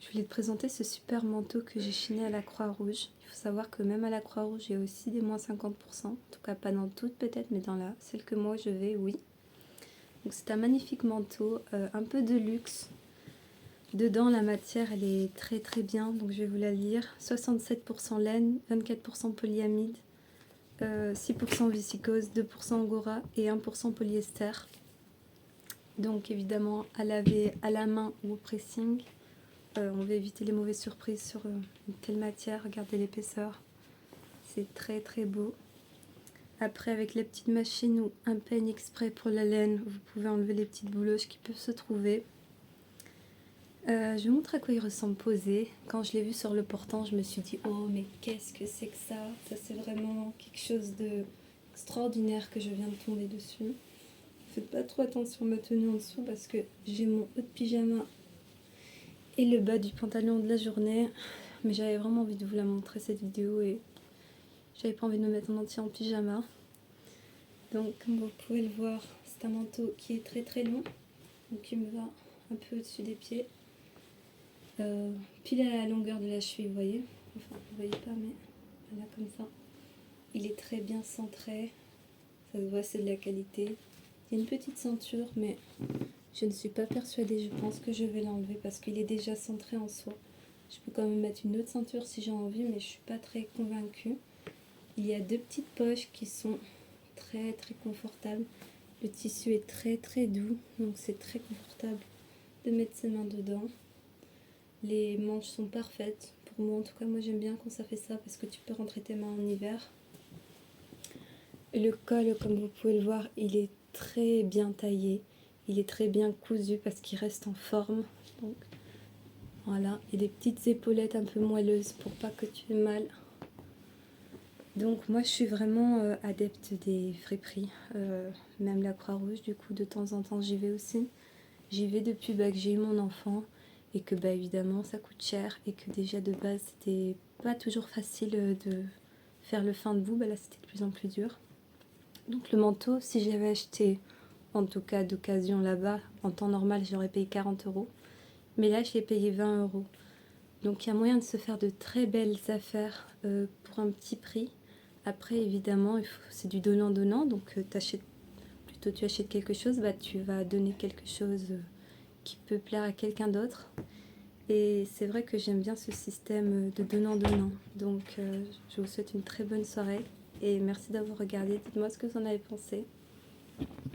Je voulais te présenter ce super manteau que j'ai chiné à la Croix-Rouge. Il faut savoir que même à la Croix-Rouge, il y a aussi des moins 50%. En tout cas, pas dans toutes peut-être, mais dans celle que moi je vais, oui. Donc c'est un magnifique manteau, un peu de luxe. Dedans, la matière, elle est très très bien, donc je vais vous la lire. 67% laine, 24% polyamide, 6% viscose, 2% angora et 1% polyester. Donc évidemment à laver à la main ou au pressing. On va éviter les mauvaises surprises sur une telle matière. Regardez l'épaisseur, c'est très très beau. Après, avec la petite machine ou un peigne exprès pour la laine, vous pouvez enlever les petites bouloches qui peuvent se trouver. Je vous montre à quoi il ressemble posé. Quand je l'ai vu sur le portant, je me suis dit oh mais qu'est-ce que c'est que ça? Ça c'est vraiment quelque chose d'extraordinaire que je viens de tomber dessus. Faites pas trop attention à ma tenue en dessous parce que j'ai mon haut de pyjama et le bas du pantalon de la journée. Mais j'avais vraiment envie de vous la montrer cette vidéo et j'avais pas envie de me mettre en entier en pyjama. Donc comme vous pouvez le voir, c'est un manteau qui est très très long, donc qui me va un peu au-dessus des pieds. Pile à la longueur de la cheville, vous voyez. Enfin, vous voyez pas, mais voilà, comme ça. Il est très bien centré. Ça se voit, c'est de la qualité. Il y a une petite ceinture, mais je ne suis pas persuadée. Je pense que je vais l'enlever parce qu'il est déjà centré en soi. Je peux quand même mettre une autre ceinture si j'ai envie, mais je suis pas très convaincue. Il y a deux petites poches qui sont très très confortables. Le tissu est très très doux, donc c'est très confortable de mettre ses mains dedans. Les manches sont parfaites. Pour moi, en tout cas, moi j'aime bien quand ça fait ça parce que tu peux rentrer tes mains en hiver. Et le col, comme vous pouvez le voir, il est très bien taillé. Il est très bien cousu parce qu'il reste en forme. Donc voilà, et des petites épaulettes un peu moelleuses pour pas que tu aies mal. Donc moi je suis vraiment adepte des friperies, même la Croix-Rouge, du coup de temps en temps j'y vais aussi. J'y vais depuis que j'ai eu mon enfant et que évidemment ça coûte cher et que déjà de base c'était pas toujours facile de faire le fin de bout, là c'était de plus en plus dur. Donc le manteau, si j'avais acheté en tout cas d'occasion là-bas, en temps normal j'aurais payé 40 €, mais là j'ai payé 20 €. Donc il y a moyen de se faire de très belles affaires pour un petit prix. Après évidemment c'est du donnant-donnant, donc plutôt tu achètes quelque chose, tu vas donner quelque chose qui peut plaire à quelqu'un d'autre. Et c'est vrai que j'aime bien ce système de donnant-donnant. Donc je vous souhaite une très bonne soirée et merci d'avoir regardé. Dites-moi ce que vous en avez pensé.